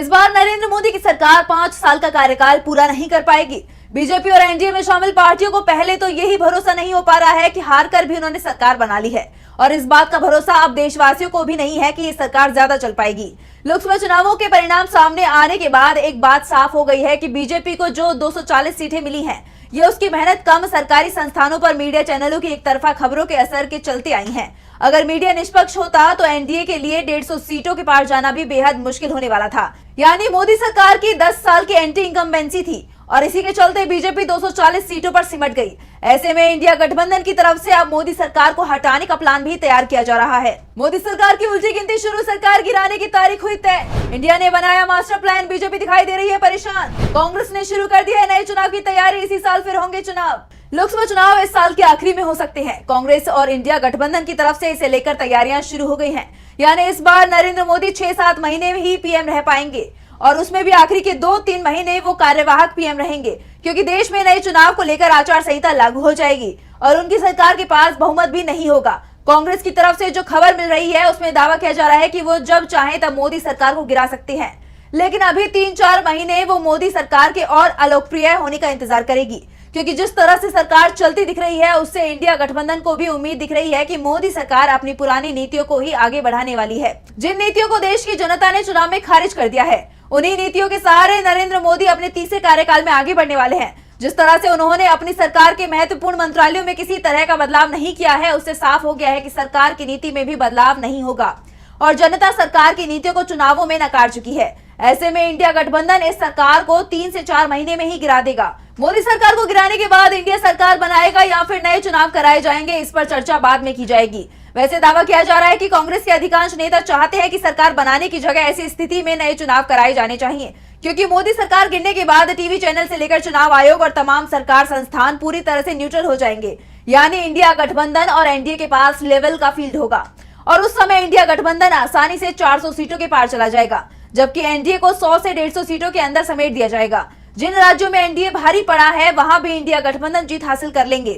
इस बार नरेंद्र मोदी की सरकार 5 साल का कार्यकाल पूरा नहीं कर पाएगी। बीजेपी और एनडीए में शामिल पार्टियों को पहले तो यही भरोसा नहीं हो पा रहा है कि हार कर भी उन्होंने सरकार बना ली है, और इस बात का भरोसा अब देशवासियों को भी नहीं है कि ये सरकार ज्यादा चल पाएगी। लोकसभा चुनावों के परिणाम सामने आने के बाद एक बात साफ हो गई है कि बीजेपी को जो 240 सीटें मिली हैं, ये उसकी मेहनत कम सरकारी संस्थानों पर मीडिया चैनलों की एक तरफा खबरों के असर के चलते आई हैं। अगर मीडिया निष्पक्ष होता तो एनडीए के लिए 150 सीटों के पार जाना भी बेहद मुश्किल होने वाला था। यानी मोदी सरकार की 10 साल की एंटी इनकम्बेंसी थी और इसी के चलते बीजेपी 240 सीटों पर सिमट गई। ऐसे में इंडिया गठबंधन की तरफ से अब मोदी सरकार को हटाने का प्लान भी तैयार किया जा रहा है। मोदी सरकार की उलझी गिनती शुरू, सरकार गिराने की तारीख हुई तय। इंडिया ने बनाया मास्टर प्लान, बीजेपी दिखाई दे रही है परेशान। कांग्रेस ने शुरू कर दी है नए चुनाव की तैयारी, इसी साल फिर होंगे चुनाव। लोकसभा चुनाव इस साल के आखिरी में हो सकते हैं। कांग्रेस और इंडिया गठबंधन की तरफ से इसे लेकर तैयारियां शुरू हो गई हैं। यानी इस बार नरेंद्र मोदी 6-7 महीने में ही पीएम रह पाएंगे, और उसमें भी आखिरी के 2-3 महीने वो कार्यवाहक पीएम रहेंगे, क्योंकि देश में नए चुनाव को लेकर आचार संहिता लागू हो जाएगी और उनकी सरकार के पास बहुमत भी नहीं होगा। कांग्रेस की तरफ से जो खबर मिल रही है उसमें दावा किया जा रहा है कि वो जब चाहे तब मोदी सरकार को गिरा सकते हैं, लेकिन अभी 3-4 महीने वो मोदी सरकार के और अलोकप्रिय होने का इंतजार करेगी, क्योंकि जिस तरह से सरकार चलती दिख रही है उससे इंडिया गठबंधन को भी उम्मीद दिख रही है कि मोदी सरकार अपनी पुरानी नीतियों को ही आगे बढ़ाने वाली है। जिन नीतियों को देश की जनता ने चुनाव में खारिज कर दिया है, उन्हीं नीतियों के सहारे नरेंद्र मोदी अपने तीसरे कार्यकाल में आगे बढ़ने वाले हैं। जिस तरह से उन्होंने अपनी सरकार के महत्वपूर्ण मंत्रालयों में किसी तरह का बदलाव नहीं किया है, उससे साफ हो गया है कि सरकार की नीति में भी बदलाव नहीं होगा और जनता सरकार की नीतियों को चुनावों में नकार चुकी है। ऐसे में इंडिया गठबंधन इस सरकार को 3 से 4 महीने में ही गिरा देगा। मोदी सरकार को गिराने के बाद इंडिया सरकार बनाएगा या फिर नए चुनाव कराए जाएंगे, इस पर चर्चा बाद में की जाएगी। वैसे दावा किया जा रहा है कि कांग्रेस के अधिकांश नेता चाहते हैं कि सरकार बनाने की जगह ऐसी स्थिति में नए चुनाव कराए जाने चाहिए, क्योंकि मोदी सरकार गिरने के बाद टीवी चैनल से लेकर चुनाव आयोग और तमाम सरकार संस्थान पूरी तरह से न्यूट्रल हो जाएंगे। यानी इंडिया गठबंधन और एनडीए के पास लेवल का फील्ड होगा और उस समय इंडिया गठबंधन आसानी से 400 सीटों के पार चला जाएगा, जबकि एनडीए को 100 से 150 सीटों के अंदर समेट दिया जाएगा। जिन राज्यों में एनडीए भारी पड़ा है वहां भी इंडिया गठबंधन जीत हासिल कर लेंगे।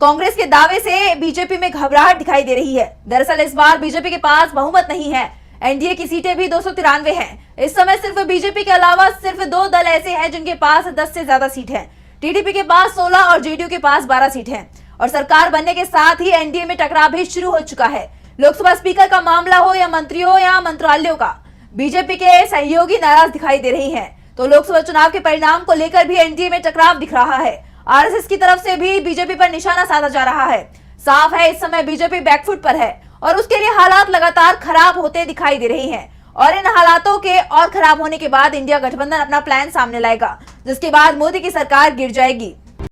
कांग्रेस के दावे से बीजेपी में घबराहट दिखाई दे रही है। दरअसल इस बार बीजेपी के पास बहुमत नहीं है। एनडीए की सीटें भी 293 हैं। इस समय सिर्फ बीजेपी के अलावा सिर्फ 2 दल ऐसे हैं जिनके पास 10 से ज्यादा सीट है। टीडीपी के पास 16 और जेडीयू के पास 12 सीट है और सरकार बनने के साथ ही एनडीए में टकराव भी शुरू हो चुका है। लोकसभा स्पीकर का मामला हो या मंत्रियों या मंत्रालयों का, बीजेपी के सहयोगी नाराज दिखाई दे रही हैं। तो लोकसभा चुनाव के परिणाम को लेकर भी एनडीए में टकराव दिख रहा है। आरएसएस की तरफ से भी बीजेपी पर निशाना साधा जा रहा है। साफ है इस समय बीजेपी बैकफुट पर है और उसके लिए हालात लगातार खराब होते दिखाई दे रहे हैं, और इन हालातों के और खराब होने के बाद इंडिया गठबंधन अपना प्लान सामने लाएगा, जिसके बाद मोदी की सरकार गिर जाएगी।